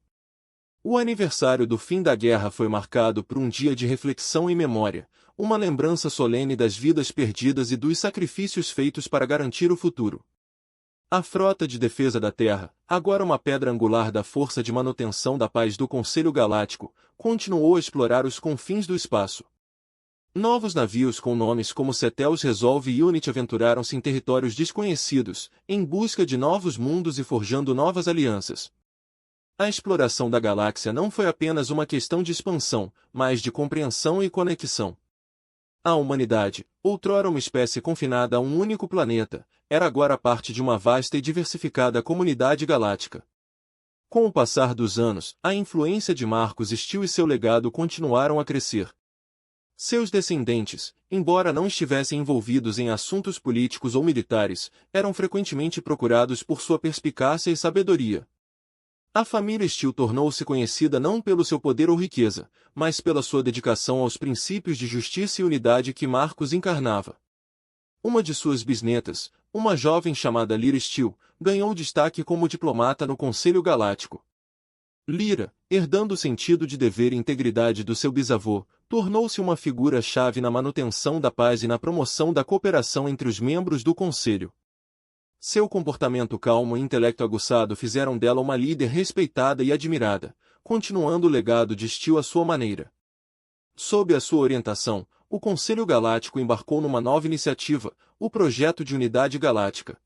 O aniversário do fim da guerra foi marcado por um dia de reflexão e memória, uma lembrança solene das vidas perdidas e dos sacrifícios feitos para garantir o futuro. A Frota de Defesa da Terra, agora uma pedra angular da Força de Manutenção da Paz do Conselho Galáctico, continuou a explorar os confins do espaço. Novos navios com nomes como Ceteus Resolve e Unity aventuraram-se em territórios desconhecidos, em busca de novos mundos e forjando novas alianças. A exploração da galáxia não foi apenas uma questão de expansão, mas de compreensão e conexão. A humanidade, outrora uma espécie confinada a um único planeta, era agora parte de uma vasta e diversificada comunidade galáctica. Com o passar dos anos, a influência de Marcos Steele e seu legado continuaram a crescer. Seus descendentes, embora não estivessem envolvidos em assuntos políticos ou militares, eram frequentemente procurados por sua perspicácia e sabedoria. A família Steele tornou-se conhecida não pelo seu poder ou riqueza, mas pela sua dedicação aos princípios de justiça e unidade que Marcos encarnava. Uma de suas bisnetas, uma jovem chamada Lyra Steele, ganhou destaque como diplomata no Conselho Galáctico. Lyra, herdando o sentido de dever e integridade do seu bisavô, tornou-se uma figura-chave na manutenção da paz e na promoção da cooperação entre os membros do Conselho. Seu comportamento calmo e intelecto aguçado fizeram dela uma líder respeitada e admirada, continuando o legado de Steele à sua maneira. Sob a sua orientação, o Conselho Galáctico embarcou numa nova iniciativa, o Projeto de Unidade Galáctica.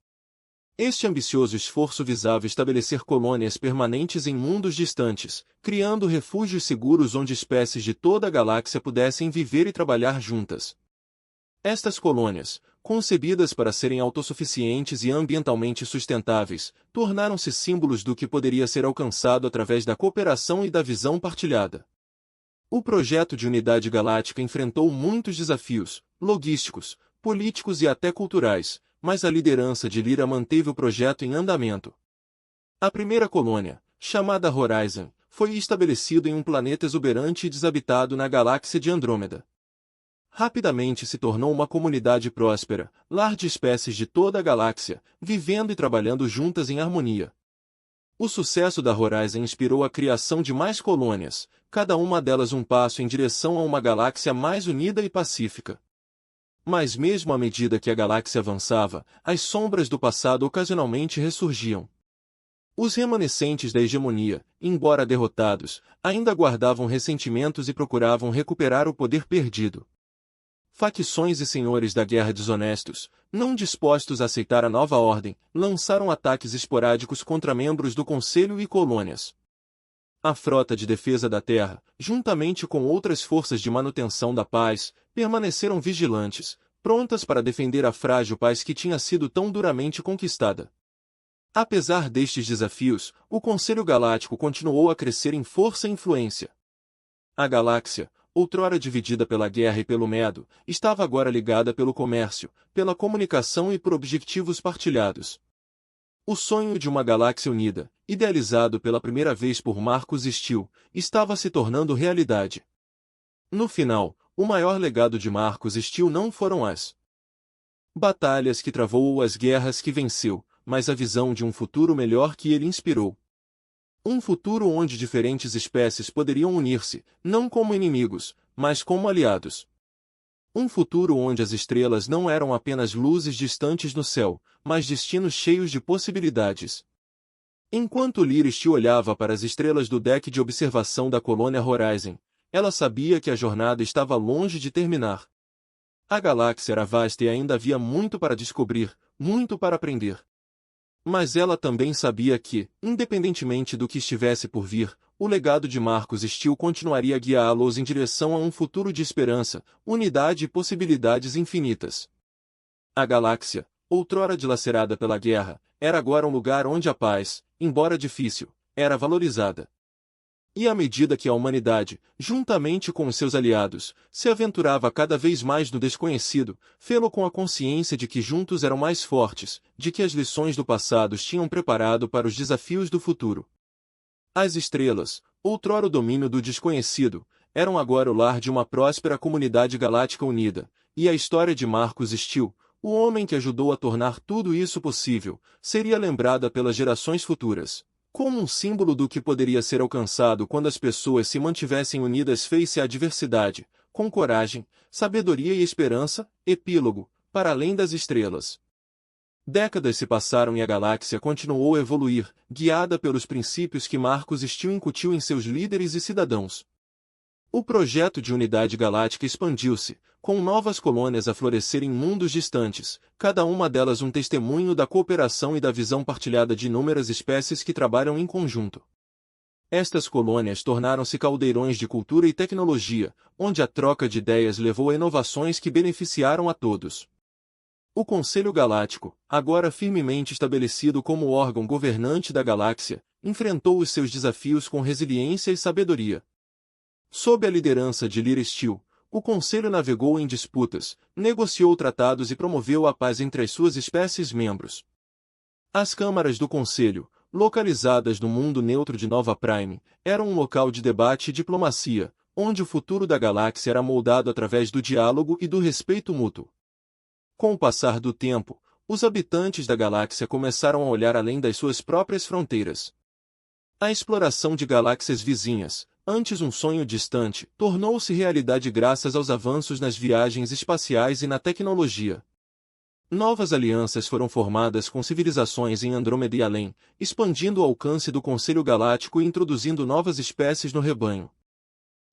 Este ambicioso esforço visava estabelecer colônias permanentes em mundos distantes, criando refúgios seguros onde espécies de toda a galáxia pudessem viver e trabalhar juntas. Estas colônias, concebidas para serem autossuficientes e ambientalmente sustentáveis, tornaram-se símbolos do que poderia ser alcançado através da cooperação e da visão partilhada. O projeto de unidade galáctica enfrentou muitos desafios, logísticos, políticos e até culturais, mas a liderança de Lyra manteve o projeto em andamento. A primeira colônia, chamada Horizon, foi estabelecida em um planeta exuberante e desabitado na galáxia de Andrômeda. Rapidamente se tornou uma comunidade próspera, lar de espécies de toda a galáxia, vivendo e trabalhando juntas em harmonia. O sucesso da Horizon inspirou a criação de mais colônias, cada uma delas um passo em direção a uma galáxia mais unida e pacífica. Mas mesmo à medida que a galáxia avançava, as sombras do passado ocasionalmente ressurgiam. Os remanescentes da hegemonia, embora derrotados, ainda guardavam ressentimentos e procuravam recuperar o poder perdido. Facções e senhores da guerra desonestos, não dispostos a aceitar a nova ordem, lançaram ataques esporádicos contra membros do Conselho e colônias. A Frota de Defesa da Terra, juntamente com outras forças de manutenção da paz, permaneceram vigilantes, prontas para defender a frágil paz que tinha sido tão duramente conquistada. Apesar destes desafios, o Conselho Galáctico continuou a crescer em força e influência. A galáxia, outrora dividida pela guerra e pelo medo, estava agora ligada pelo comércio, pela comunicação e por objetivos partilhados. O sonho de uma galáxia unida, idealizado pela primeira vez por Marcus Steele, estava se tornando realidade. No final, o maior legado de Marcus Steele não foram as batalhas que travou ou as guerras que venceu, mas a visão de um futuro melhor que ele inspirou. Um futuro onde diferentes espécies poderiam unir-se, não como inimigos, mas como aliados. Um futuro onde as estrelas não eram apenas luzes distantes no céu, mas destinos cheios de possibilidades. Enquanto Lyra Steele olhava para as estrelas do deck de observação da colônia Horizon, ela sabia que a jornada estava longe de terminar. A galáxia era vasta e ainda havia muito para descobrir, muito para aprender. Mas ela também sabia que, independentemente do que estivesse por vir, o legado de Marcus Steele continuaria a guiá-los em direção a um futuro de esperança, unidade e possibilidades infinitas. A galáxia, outrora dilacerada pela guerra, era agora um lugar onde a paz, embora difícil, era valorizada. E à medida que a humanidade, juntamente com os seus aliados, se aventurava cada vez mais no desconhecido, fê-lo com a consciência de que juntos eram mais fortes, de que as lições do passado os tinham preparado para os desafios do futuro. As estrelas, outrora o domínio do desconhecido, eram agora o lar de uma próspera comunidade galáctica unida, e a história de Marcus Steele, o homem que ajudou a tornar tudo isso possível, seria lembrada pelas gerações futuras como um símbolo do que poderia ser alcançado quando as pessoas se mantivessem unidas face à adversidade, com coragem, sabedoria e esperança. Epílogo, para além das estrelas. Décadas se passaram e a galáxia continuou a evoluir, guiada pelos princípios que Marcus Steele incutiu em seus líderes e cidadãos. O projeto de unidade galáctica expandiu-se, com novas colônias a florescer em mundos distantes, cada uma delas um testemunho da cooperação e da visão partilhada de inúmeras espécies que trabalham em conjunto. Estas colônias tornaram-se caldeirões de cultura e tecnologia, onde a troca de ideias levou a inovações que beneficiaram a todos. O Conselho Galáctico, agora firmemente estabelecido como órgão governante da galáxia, enfrentou os seus desafios com resiliência e sabedoria. Sob a liderança de Lyra Steele, o Conselho navegou em disputas, negociou tratados e promoveu a paz entre as suas espécies membros. As câmaras do Conselho, localizadas no mundo neutro de Nova Prime, eram um local de debate e diplomacia, onde o futuro da galáxia era moldado através do diálogo e do respeito mútuo. Com o passar do tempo, os habitantes da galáxia começaram a olhar além das suas próprias fronteiras. A exploração de galáxias vizinhas, antes um sonho distante, tornou-se realidade graças aos avanços nas viagens espaciais e na tecnologia. Novas alianças foram formadas com civilizações em Andrômeda e além, expandindo o alcance do Conselho Galáctico e introduzindo novas espécies no rebanho.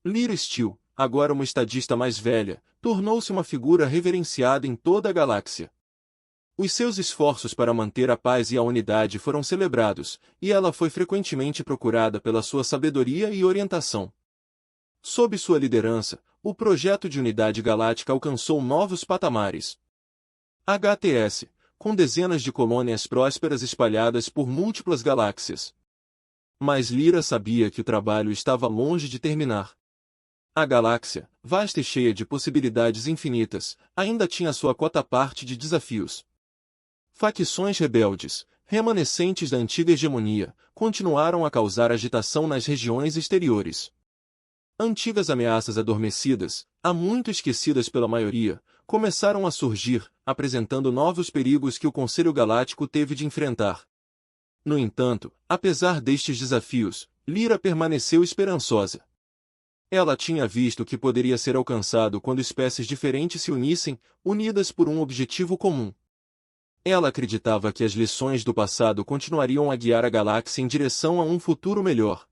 Lyra Steele, agora uma estadista mais velha, tornou-se uma figura reverenciada em toda a galáxia. Os seus esforços para manter a paz e a unidade foram celebrados, e ela foi frequentemente procurada pela sua sabedoria e orientação. Sob sua liderança, o projeto de unidade galáctica alcançou novos patamares. HTS, com dezenas de colônias prósperas espalhadas por múltiplas galáxias. Mas Lyra sabia que o trabalho estava longe de terminar. A galáxia, vasta e cheia de possibilidades infinitas, ainda tinha sua quota parte de desafios. Facções rebeldes, remanescentes da antiga hegemonia, continuaram a causar agitação nas regiões exteriores. Antigas ameaças adormecidas, há muito esquecidas pela maioria, começaram a surgir, apresentando novos perigos que o Conselho Galáctico teve de enfrentar. No entanto, apesar destes desafios, Lyra permaneceu esperançosa. Ela tinha visto o que poderia ser alcançado quando espécies diferentes se unissem, unidas por um objetivo comum. Ela acreditava que as lições do passado continuariam a guiar a galáxia em direção a um futuro melhor.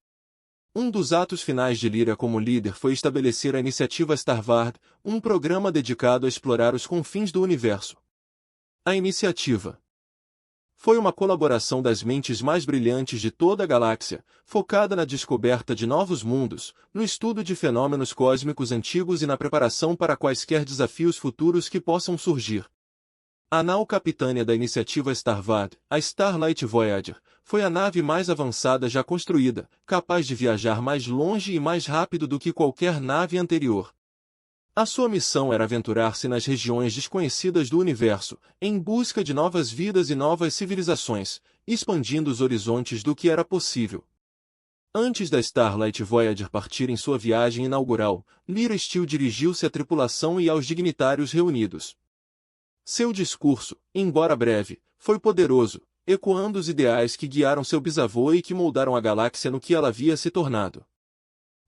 Um dos atos finais de Lyra como líder foi estabelecer a iniciativa Starvard, um programa dedicado a explorar os confins do universo. A iniciativa foi uma colaboração das mentes mais brilhantes de toda a galáxia, focada na descoberta de novos mundos, no estudo de fenômenos cósmicos antigos e na preparação para quaisquer desafios futuros que possam surgir. A nau capitânia da iniciativa Starvard, a Starlight Voyager, foi a nave mais avançada já construída, capaz de viajar mais longe e mais rápido do que qualquer nave anterior. A sua missão era aventurar-se nas regiões desconhecidas do universo, em busca de novas vidas e novas civilizações, expandindo os horizontes do que era possível. Antes da Starlight Voyager partir em sua viagem inaugural, Lyra Steele dirigiu-se à tripulação e aos dignitários reunidos. Seu discurso, embora breve, foi poderoso, ecoando os ideais que guiaram seu bisavô e que moldaram a galáxia no que ela havia se tornado.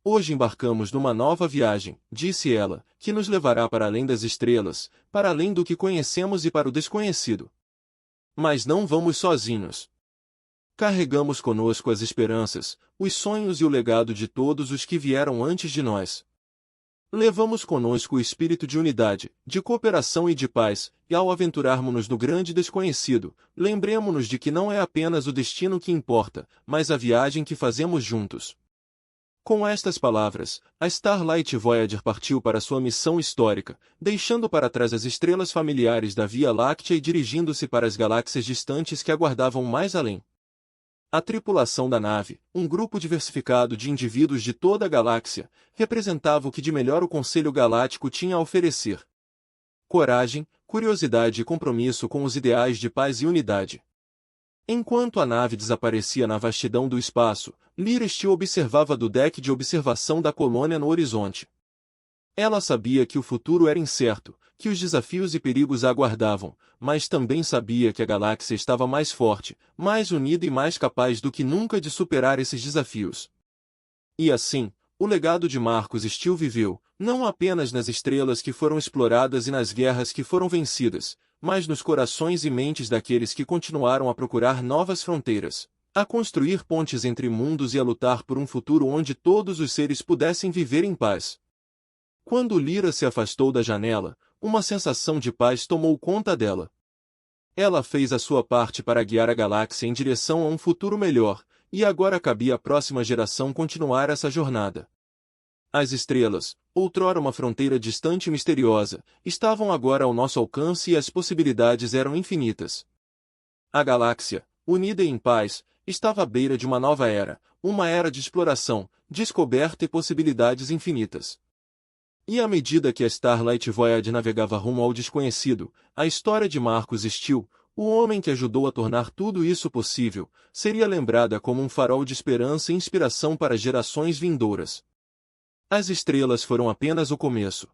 Hoje embarcamos numa nova viagem, disse ela, que nos levará para além das estrelas, para além do que conhecemos e para o desconhecido. Mas não vamos sozinhos. Carregamos conosco as esperanças, os sonhos e o legado de todos os que vieram antes de nós. Levamos conosco o espírito de unidade, de cooperação e de paz, e ao aventurarmos-nos no grande desconhecido, lembremo-nos de que não é apenas o destino que importa, mas a viagem que fazemos juntos. Com estas palavras, a Starlight Voyager partiu para sua missão histórica, deixando para trás as estrelas familiares da Via Láctea e dirigindo-se para as galáxias distantes que aguardavam mais além. A tripulação da nave, um grupo diversificado de indivíduos de toda a galáxia, representava o que de melhor o Conselho Galáctico tinha a oferecer. Coragem, curiosidade e compromisso com os ideais de paz e unidade. Enquanto a nave desaparecia na vastidão do espaço, Lyra Steele observava do deck de observação da colônia no horizonte. Ela sabia que o futuro era incerto, que os desafios e perigos a aguardavam, mas também sabia que a galáxia estava mais forte, mais unida e mais capaz do que nunca de superar esses desafios. E assim, o legado de Marcus Steele viveu, não apenas nas estrelas que foram exploradas e nas guerras que foram vencidas, mas nos corações e mentes daqueles que continuaram a procurar novas fronteiras, a construir pontes entre mundos e a lutar por um futuro onde todos os seres pudessem viver em paz. Quando Lyra se afastou da janela, uma sensação de paz tomou conta dela. Ela fez a sua parte para guiar a galáxia em direção a um futuro melhor, e agora cabia à próxima geração continuar essa jornada. As estrelas, outrora uma fronteira distante e misteriosa, estavam agora ao nosso alcance e as possibilidades eram infinitas. A galáxia, unida e em paz, estava à beira de uma nova era, uma era de exploração, descoberta e possibilidades infinitas. E à medida que a Starlight Voyager navegava rumo ao desconhecido, a história de Marcus Steele, o homem que ajudou a tornar tudo isso possível, seria lembrada como um farol de esperança e inspiração para gerações vindouras. As estrelas foram apenas o começo.